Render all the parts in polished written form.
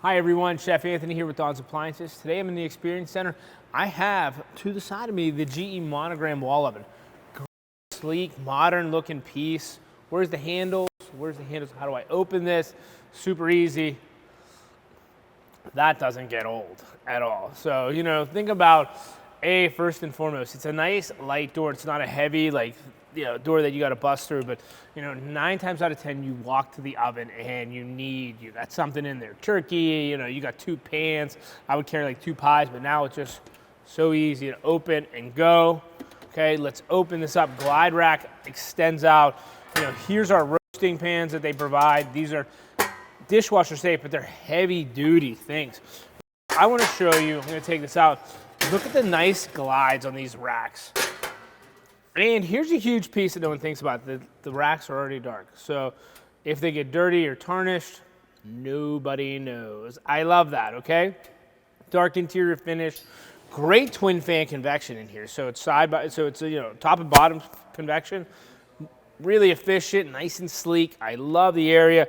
Hi everyone, Chef Anthony here with Dawn's Appliances. Today I'm in the Experience Center. I have to the side of me the GE Monogram wall oven. Great, sleek, modern looking piece. Where's the handles? How do I open this? Super easy. That doesn't get old at all. So, think about, first and foremost, it's a nice light door. It's not a heavy, door that you got to bust through, but 9 times out of 10 you walk to the oven and you got something in there. Turkey, you got 2 pans. I would carry like 2 pies, but now it's just so easy to open and go. Okay, let's open this up. Glide rack extends out. Here's our roasting pans that they provide. These are dishwasher safe, but they're heavy duty things. I want to show you, I'm going to take this out. Look at the nice glides on these racks. And here's a huge piece that no one thinks about. The racks are already dark. So if they get dirty or tarnished, nobody knows. I love that, okay? Dark interior finish. Great twin fan convection in here. So it's top and bottom convection. Really efficient, nice and sleek. I love the area,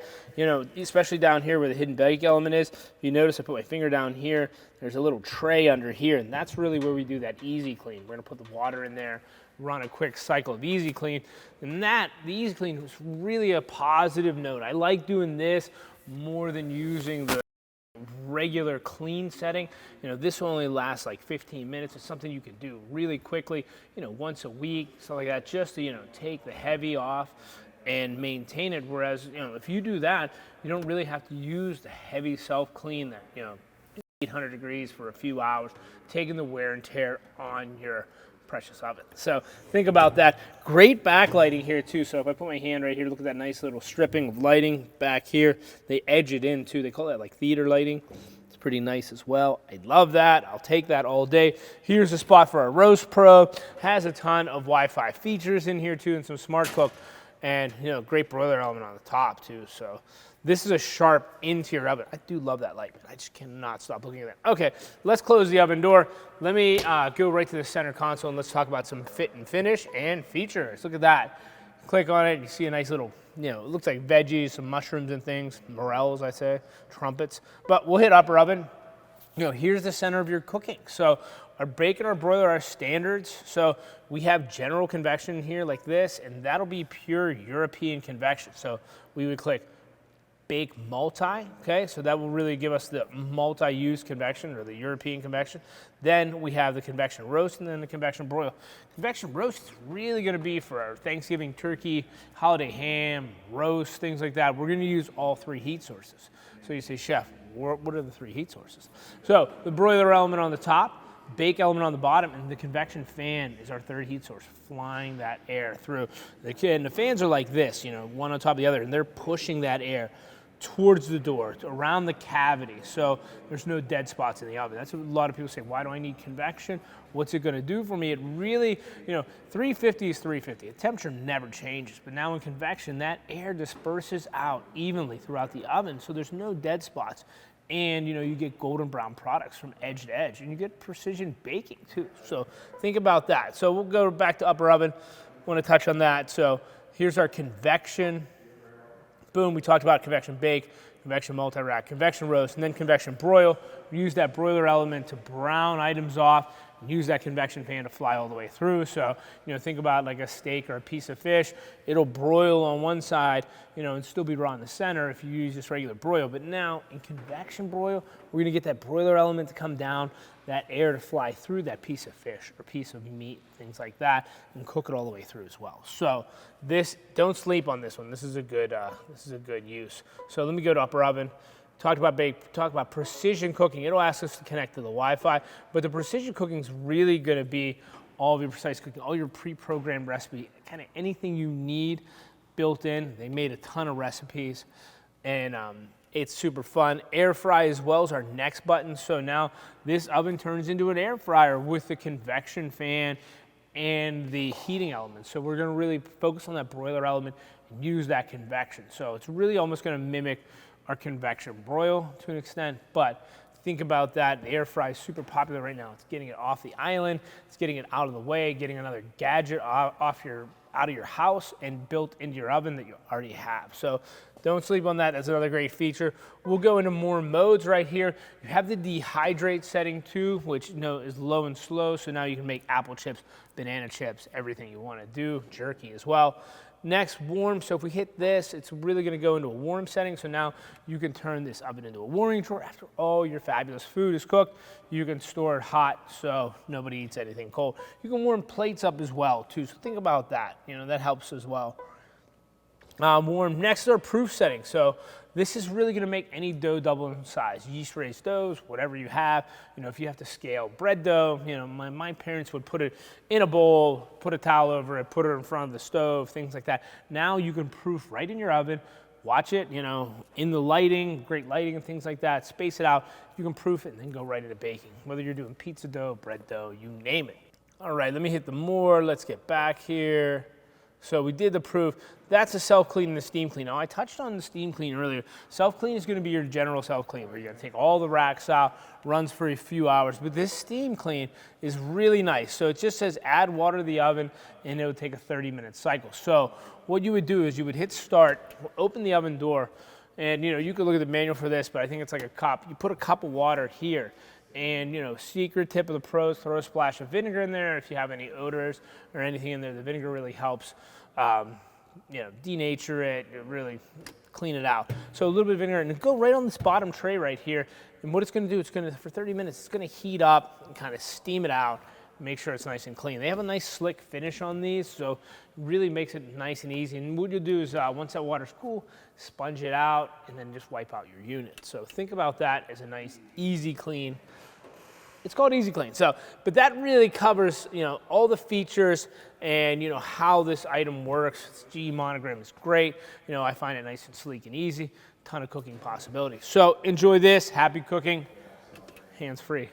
especially down here where the hidden bake element is. If you notice, I put my finger down here. There's a little tray under here, and that's really where we do that easy clean. We're gonna put the water in there, run a quick cycle of easy clean. And the easy clean was really a positive note. I like doing this more than using the regular clean setting. This will only last like 15 minutes. It's something you can do really quickly, once a week, stuff like that, just to, take the heavy off and maintain it. Whereas, if you do that, you don't really have to use the heavy self-clean that, 800 degrees for a few hours, taking the wear and tear on your precious oven. So think about that. Great backlighting here too. So if I put my hand right here, look at that nice little stripping of lighting back here. They edge it in too. They call that like theater lighting. It's pretty nice as well. I love that. I'll take that all day. Here's a spot for our Roast Pro. Has a ton of Wi-Fi features in here too, and some smart cook, and great broiler element on the top too. So this is a sharp interior oven. I do love that light, but I just cannot stop looking at that. Okay, let's close the oven door. Let me go right to the center console and let's talk about some fit and finish and features. Look at that. Click on it, you see a nice little, it looks like veggies, some mushrooms and things, morels, I say, trumpets. But we'll hit upper oven. Here's the center of your cooking. So our bake and our broiler are standards. So we have general convection here like this, and that'll be pure European convection. So we would click bake multi, okay? So that will really give us the multi-use convection, or the European convection. Then we have the convection roast, and then the convection broil. Convection roast is really gonna be for our Thanksgiving turkey, holiday ham, roast, things like that. We're gonna use all 3 heat sources. So you say, Chef, what are the 3 heat sources? So the broiler element on the top, bake element on the bottom, and the convection fan is our 3rd heat source, flying that air through. And the fans are like this, one on top of the other, and they're pushing that air towards the door, around the cavity, so there's no dead spots in the oven. That's what a lot of people say, why do I need convection? What's it gonna do for me? It really, 350 is 350. The temperature never changes, but now in convection, that air disperses out evenly throughout the oven, so there's no dead spots. And you get golden brown products from edge to edge, and you get precision baking too. So think about that. So we'll go back to upper oven. Want to touch on that. So here's our convection. Boom, we talked about convection bake, convection multi-rack, convection roast, and then convection broil. We use that broiler element to brown items off, and use that convection fan to fly all the way through. So, think about like a steak or a piece of fish. It'll broil on one side, and still be raw in the center if you use just regular broil. But now in convection broil, we're gonna get that broiler element to come down, that air to fly through that piece of fish or piece of meat, things like that, and cook it all the way through as well. So don't sleep on this one. This is a good use. So let me go to upper oven. Talk about precision cooking. It'll ask us to connect to the Wi-Fi, but the precision cooking is really gonna be all of your precise cooking, all your pre-programmed recipe, kind of anything you need built in. They made a ton of recipes, and it's super fun. Air fry as well is our next button. So now this oven turns into an air fryer with the convection fan and the heating element. So we're gonna really focus on that broiler element and use that convection. So it's really almost gonna mimic our convection broil to an extent, but think about that. The air fry is super popular right now. It's getting it off the island, it's getting it out of the way, getting another gadget out of your house and built into your oven that you already have. So Don't sleep on that. That's another great feature. We'll go into more modes right here. You have the dehydrate setting too, which is low and slow. So now you can make apple chips, banana chips, everything you want to do, jerky as well. Next, warm. So if we hit this, it's really going to go into a warm setting. So now you can turn this oven into a warming drawer. After all your fabulous food is cooked, you can store it hot so nobody eats anything cold. You can warm plates up as well too. So think about that. That helps as well. Warm. Next are proof settings. So this is really going to make any dough double in size. Yeast raised doughs, whatever you have. If you have to scale bread dough, my parents would put it in a bowl, put a towel over it, put it in front of the stove, things like that. Now you can proof right in your oven. Watch it, in the lighting, great lighting and things like that. Space it out. You can proof it and then go right into baking. Whether you're doing pizza dough, bread dough, you name it. All right, let me hit the more. Let's get back here. So we did the proof. That's a self-clean and a steam clean. Now I touched on the steam clean earlier. Self-clean is going to be your general self-clean where you're going to take all the racks out, runs for a few hours. But this steam clean is really nice. So it just says add water to the oven and it would take a 30-minute cycle. So what you would do is you would hit start, open the oven door, and you could look at the manual for this, but I think it's like a cup. You put a cup of water here. And secret tip of the pros, throw a splash of vinegar in there. If you have any odors or anything in there, the vinegar really helps, denature it, really clean it out. So a little bit of vinegar, and go right on this bottom tray right here. And what it's going to do, for 30 minutes, it's going to heat up and kind of steam it out, make sure it's nice and clean. They have a nice slick finish on these, so it really makes it nice and easy. And what you'll do is once that water's cool, sponge it out, and then just wipe out your unit. So think about that as a nice, easy clean. It's called Easy Clean. But that really covers, all the features and, how this item works. GE Monogram is great. I find it nice and sleek and easy. Ton of cooking possibilities. So enjoy this. Happy cooking. Hands free.